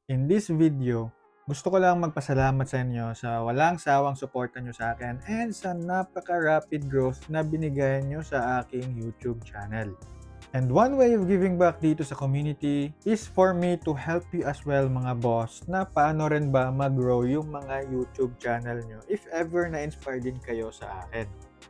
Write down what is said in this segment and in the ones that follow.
In this video, gusto ko lang magpasalamat sa inyo sa walang sawang suporta nyo sa akin and sa napaka-rapid growth na binigay nyo sa aking YouTube channel. And one way of giving back dito sa community is for me to help you as well mga boss na paano rin ba mag-grow yung mga YouTube channel nyo if ever na-inspire din kayo sa akin.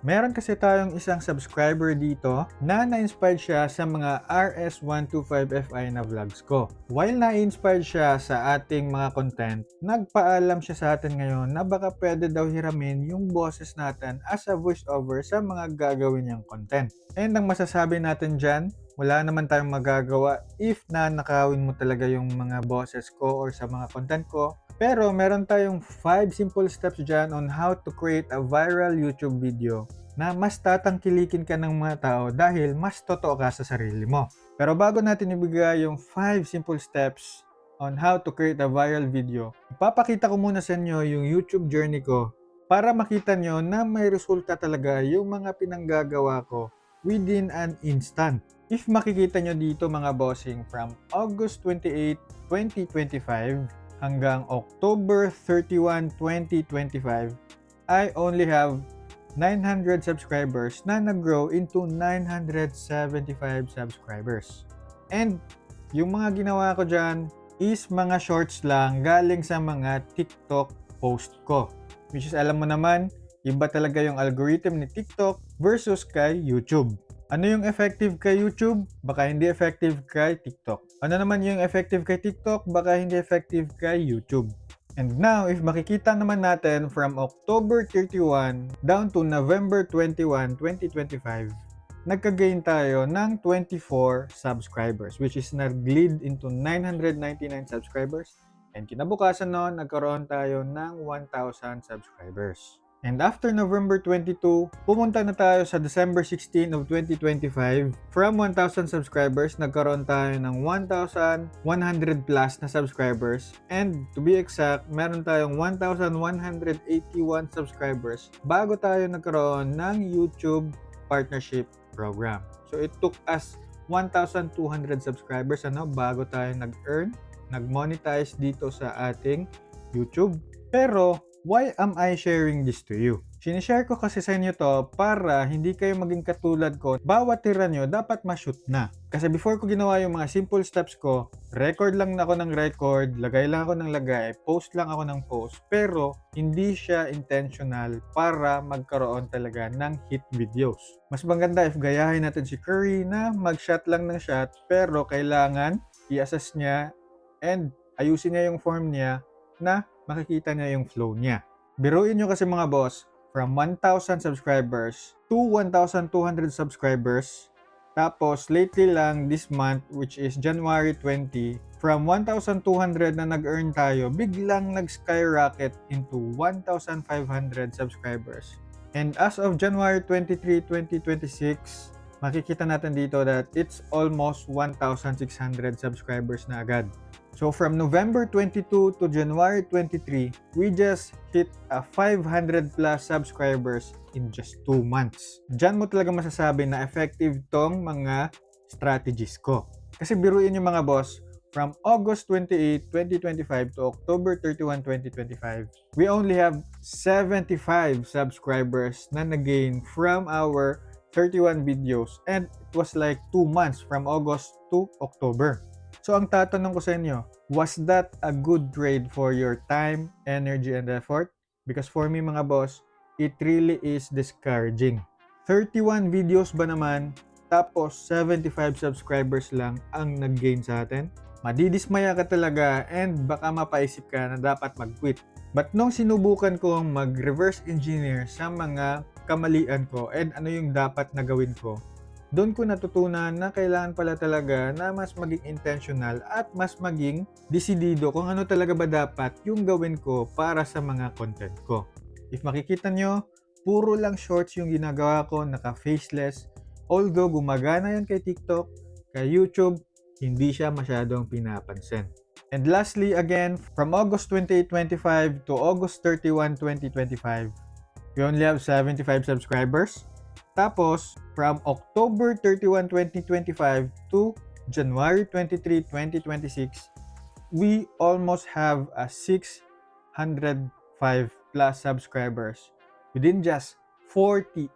Meron kasi tayong isang subscriber dito na na-inspired siya sa mga RS125FI na vlogs ko. While na-inspired siya sa ating mga content, nagpaalam siya sa atin ngayon na baka pwede daw hiramin yung boses natin as a voiceover sa mga gagawin niyang content. And ang masasabi natin dyan, wala naman tayong magagawa if nanakawin mo talaga yung mga boses ko or sa mga content ko. Pero meron tayong 5 simple steps dyan on how to create a viral YouTube video na mas tatangkilikin ka ng mga tao dahil mas totoo ka sa sarili mo. Pero bago natin ibigay yung 5 simple steps on how to create a viral video, ipapakita ko muna sa inyo yung YouTube journey ko para makita nyo na may resulta talaga yung mga pinanggagawa ko within an instant. If makikita nyo dito mga bossing, from August 28, 2025 hanggang October 31, 2025, I only have 900 subscribers na nag-grow into 975 subscribers. And yung mga ginawa ko dyan is mga shorts lang galing sa mga TikTok post ko. Which is alam mo naman, iba talaga yung algorithm ni TikTok versus kay YouTube. Ano yung effective kay YouTube? Baka hindi effective kay TikTok. Ano naman yung effective kay TikTok? Baka hindi effective kay YouTube. And now, if makikita naman natin from October 31 down to November 21, 2025, nagka-gain tayo ng 24 subscribers, which is nag-lead into 999 subscribers. And kinabukasan noon, nagkaroon tayo ng 1,000 subscribers. And after November 22, pumunta na tayo sa December 16 of 2025. From 1,000 subscribers, nagkaroon tayo ng 1,100 plus na subscribers. And to be exact, meron tayong 1,181 subscribers bago tayo nagkaroon ng YouTube Partnership Program. So it took us 1,200 subscribers bago tayo nag-earn, nag-monetize dito sa ating YouTube. Pero why am I sharing this to you? Sinishare ko kasi sa inyo to para hindi kayo maging katulad ko. Bawat tira nyo dapat ma-shoot na. Kasi before ko ginawa yung mga simple steps ko, record lang ako ng record, lagay lang ako ng lagay, post lang ako ng post. Pero hindi siya intentional para magkaroon talaga ng hit videos. Mas maganda if gayahin natin si Curry na mag-shot lang ng shot pero kailangan i-assess niya and ayusin niya yung form niya na makikita niya yung flow niya. Biruin nyo kasi mga boss, from 1,000 subscribers to 1,200 subscribers. Tapos lately lang this month, which is January 20, from 1,200 na nag-earn tayo, biglang nag-skyrocket into 1,500 subscribers. And as of January 23, 2026, makikita natin dito that it's almost 1,600 subscribers na agad. So from November 22 to January 23, we just hit a 500 plus subscribers in just 2 months. Diyan mo talaga masasabi na effective tong mga strategies ko. Kasi biruin yung mga boss, from August 28, 2025 to October 31, 2025, we only have 75 subscribers na nag-gain from our 31 videos, and it was like 2 months from August to October. So ang tatanong ko sa inyo, was that a good trade for your time, energy, and effort? Because for me mga boss, it really is discouraging. 31 videos ba naman, tapos 75 subscribers lang ang nag-gain sa atin? Madidismaya ka talaga and baka mapaisip ka na dapat mag-quit. But nung sinubukan kong mag-reverse engineer sa mga kamalian ko and ano yung dapat na gawin ko, doon ko natutunan na kailangan pala talaga na mas maging intentional at mas maging desidido kung ano talaga ba dapat yung gawin ko para sa mga content ko. If makikita nyo, puro lang shorts yung ginagawa ko, naka-faceless. Although gumagana yan kay TikTok, kay YouTube, hindi siya masyadong pinapansin. And lastly, again, from August 28, 25 to August 31, 2025, we only have 75 subscribers. Tapos, from October 31, 2025 to January 23, 2026, we almost have a 605 plus subscribers within just 48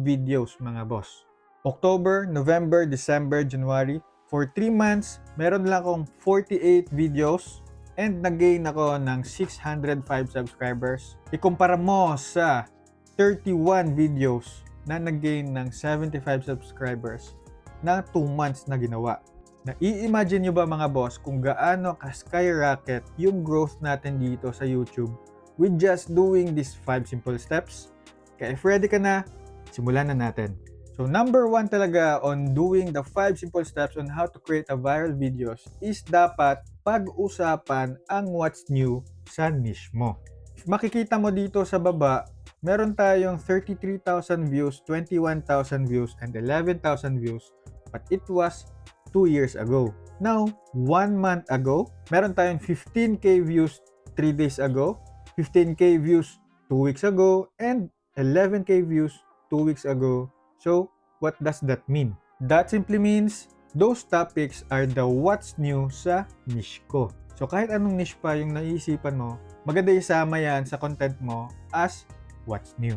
videos mga boss. October, November, December, January, for 3 months, meron lang akong 48 videos and nag-gain ako ng 605 subscribers. Ikumpara mo sa 31 videos na nag-gain ng 75 subscribers na 2 months na ginawa. Na-i-imagine nyo ba mga boss kung gaano ka-skyrocket yung growth natin dito sa YouTube with just doing these 5 simple steps? Kaya if ready ka na, simulan na natin. So number 1 talaga on doing the 5 simple steps on how to create a viral videos is dapat pag-usapan ang what's new sa niche mo. If makikita mo dito sa baba, meron tayong 33,000 views, 21,000 views, and 11,000 views, but it was 2 years ago. Now, 1 month ago, meron tayong 15k views 3 days ago, 15k views 2 weeks ago, and 11k views 2 weeks ago. So, what does that mean? That simply means those topics are the what's new sa niche ko. So, kahit anong niche pa yung naiisipan mo, maganda isama yan sa content mo as what's new.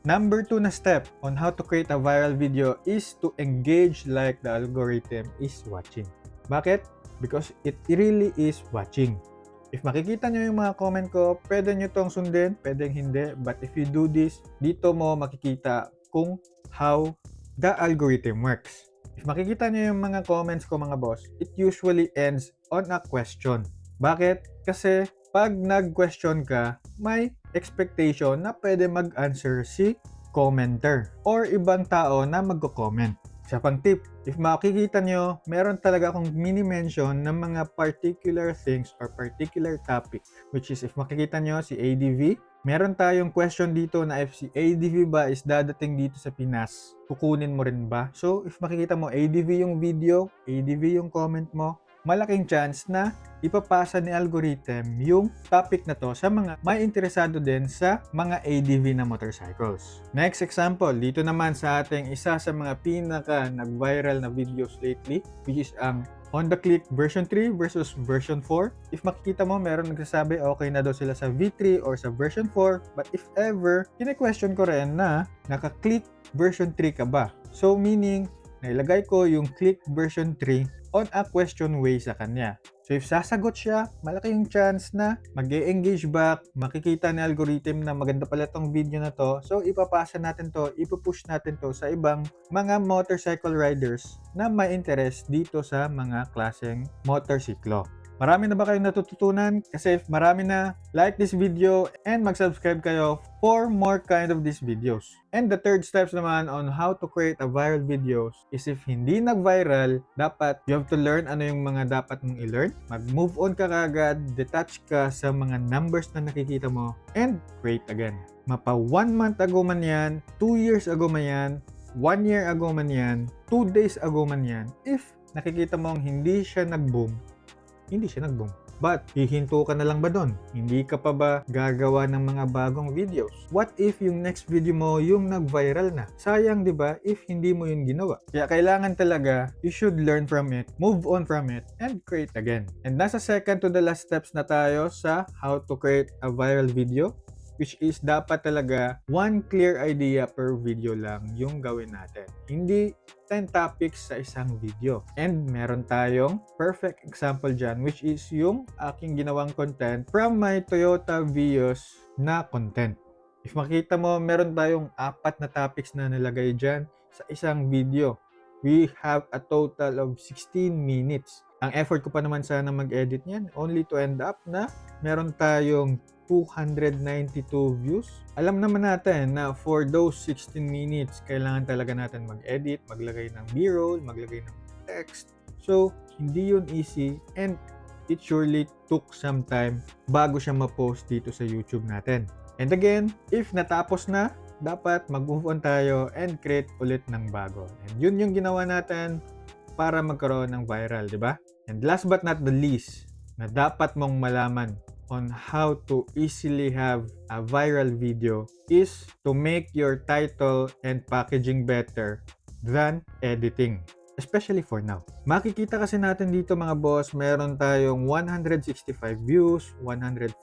Number 2 na step on how to create a viral video is to engage like the algorithm is watching. Bakit? Because it really is watching. If makikita nyo yung mga comment ko, pwede nyo tong sundin, pwedeng hindi. But if you do this, dito mo makikita kung how the algorithm works. If makikita nyo yung mga comments ko mga boss, it usually ends on a question. Bakit? Kasi pag nag-question ka, may expectation na pwede mag-answer si commenter or ibang tao na magko-comment. Isa pang tip, if makikita nyo, meron talaga akong mini-mention ng mga particular things or particular topic. Which is, if makikita nyo si ADV, meron tayong question dito na if si ADV ba is dadating dito sa Pinas, kukunin mo rin ba? So, if makikita mo ADV yung video, ADV yung comment mo, malaking chance na ipapasa ni algorithm yung topic na to sa mga may interesado din sa mga ADV na motorcycles. Next example, dito naman sa ating isa sa mga pinaka nag-viral na videos lately, which is ang on the click version 3 versus version 4. If makikita mo, meron nagsasabi okay na daw sila sa V3 or sa version 4. But if ever, kine-question ko rin na naka-click version 3 ka ba? So meaning, nailagay ko yung click version 3 on a question way sa kanya. So if sasagot siya, malaki yung chance na mag-e-engage back, makikita ni algorithm na maganda pala tong video na to. So ipapasa natin to, ipupush natin to sa ibang mga motorcycle riders na may interest dito sa mga klaseng motorsiklo. Marami na ba kayong natututunan? Kasi if marami na, like this video and mag-subscribe kayo for more kind of these videos. And the third steps naman on how to create a viral videos is if hindi nag-viral, dapat you have to learn ano yung mga dapat mong i-learn. Mag-move on ka kagad, detach ka sa mga numbers na nakikita mo, and create again. Mapa 1 month ago man yan, 2 years ago man yan, 1 year ago man yan, 2 days ago man yan, if nakikita mong hindi siya nag-boom, hindi siya nag-boom. But, hihinto ka na lang ba doon? Hindi ka pa ba gagawa ng mga bagong videos? What if yung next video mo yung nag-viral na? Sayang, di ba, if hindi mo yun ginawa? Kaya kailangan talaga, you should learn from it, move on from it, and create again. And nasa second to the last steps na tayo sa how to create a viral video, which is dapat talaga one clear idea per video lang yung gawin natin. Hindi 10 topics sa isang video. And meron tayong perfect example dyan, which is yung aking ginawang content from my Toyota Vios na content. If makita mo, meron tayong 4 na topics na nilagay dyan sa isang video. We have a total of 16 minutes. Ang effort ko pa naman sana mag-edit niyan, only to end up na meron tayong 292 views. Alam naman natin na for those 16 minutes, kailangan talaga natin mag-edit, maglagay ng B-roll, maglagay ng text. So, hindi yun easy and it surely took some time bago siya ma-post dito sa YouTube natin. And again, if natapos na, dapat mag-move on tayo and create ulit ng bago. And yun yung ginawa natin para magkaroon ng viral, di ba? And last but not the least, na dapat mong malaman on how to easily have a viral video is to make your title and packaging better than editing. especially for now. Makikita kasi natin dito mga boss, meron tayong 165 views, 141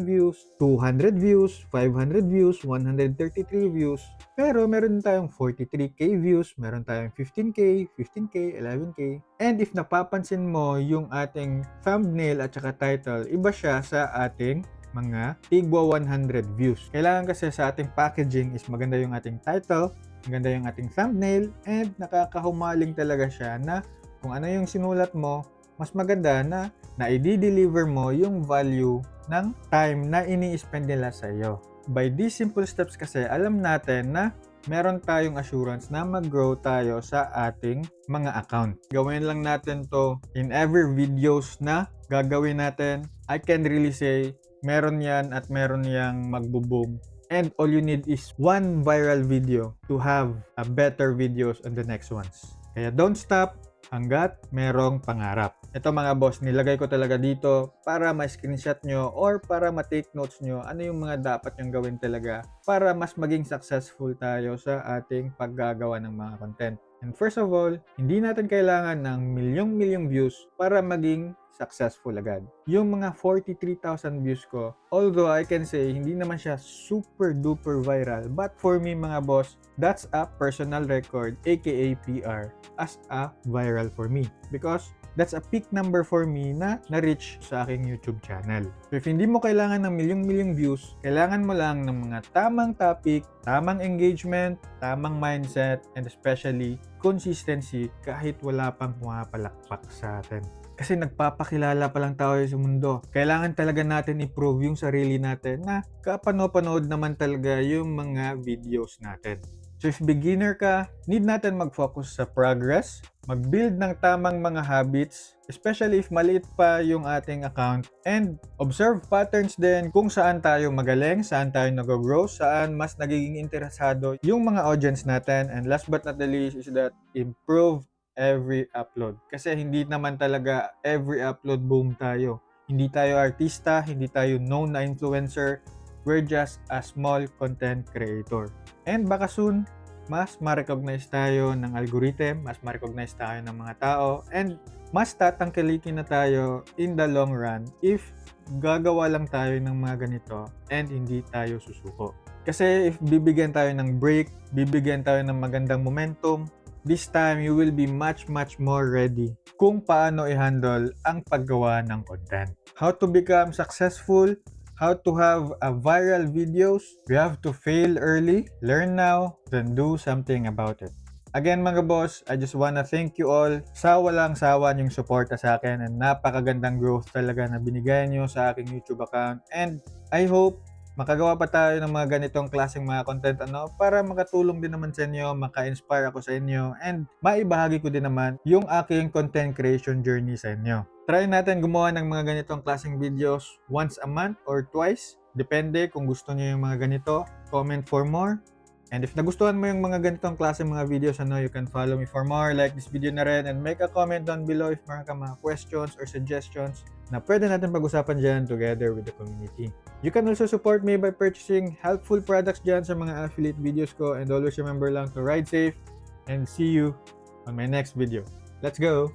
views, 200 views, 500 views, 133 views. Pero meron tayong 43k views, meron tayong 15k, 15k, 11k. And if napapansin mo yung ating thumbnail at saka title, iba siya sa ating mga tigwa 100 views. Kailangan kasi sa ating packaging is maganda yung ating title, maganda yung ating thumbnail, and nakakahumaling talaga siya na kung ano yung sinulat mo, mas maganda na i-deliver mo yung value ng time na ini-spend nila sa iyo. By these simple steps kasi, alam natin na meron tayong assurance na mag-grow tayo sa ating mga account. Gawin lang natin to in every videos na gagawin natin. I can really say, meron yan at meron yang magbo-boom. And all you need is one viral video to have a better videos on the next ones. Kaya don't stop hanggat merong pangarap. Ito mga boss, nilagay ko talaga dito para ma-screenshot nyo or para ma-take notes nyo ano yung mga dapat nyong gawin talaga para mas maging successful tayo sa ating paggagawa ng mga content. And first of all, hindi natin kailangan ng milyong-milyong views para maging successful agad. Yung mga 43,000 views ko, although I can say hindi naman siya super duper viral, but for me mga boss, that's a personal record aka PR as a viral for me because that's a peak number for me na na-reach sa aking YouTube channel. So if hindi mo kailangan ng milyong-milyong views, kailangan mo lang ng mga tamang topic, tamang engagement, tamang mindset, and especially consistency kahit wala pang pumapalakpak sa atin. Kasi nagpapakilala pa lang tayo sa mundo. Kailangan talaga natin i-prove yung sarili natin na kapano-panood naman talaga yung mga videos natin. So if beginner ka, need natin mag-focus sa progress, mag-build ng tamang mga habits, especially if maliit pa yung ating account, and observe patterns din kung saan tayo magaling, saan tayo nag-grow, saan mas nagiging interesado yung mga audience natin, and last but not the least is that improve every upload. Kasi hindi naman talaga every upload boom tayo. Hindi tayo artista, hindi tayo known na influencer. We're just a small content creator. And baka soon, mas ma-recognize tayo ng algorithm, mas ma-recognize tayo ng mga tao, and mas tatangkilikin na tayo in the long run if gagawa lang tayo ng mga ganito and hindi tayo susuko. Kasi if bibigyan tayo ng break, bibigyan tayo ng magandang momentum, this time you will be much more ready kung paano i-handle ang paggawa ng content. How to become successful, how to have a viral videos, you have to fail early, learn now, then do something about it. Again mga boss, I just wanna thank you all sa walang sawa niyong suporta sa akin and napakagandang growth talaga na binigay niyo sa aking YouTube account, and I hope makagawa pa tayo ng mga ganitong klaseng mga content para makatulong din naman sa inyo, maka-inspire ako sa inyo, and maibahagi ko din naman yung aking content creation journey sa inyo. Try natin gumawa ng mga ganitong klaseng videos once a month or twice. Depende kung gusto niyo yung mga ganito. Comment for more. And if nagustuhan mo yung mga ganitong klase mga videos, you can follow me for more, like this video na rin, and make a comment down below if meron ka mga questions or suggestions na pwede natin pag-usapan dyan together with the community. You can also support me by purchasing helpful products dyan sa mga affiliate videos ko, and always remember lang to ride safe, and see you on my next video. Let's go!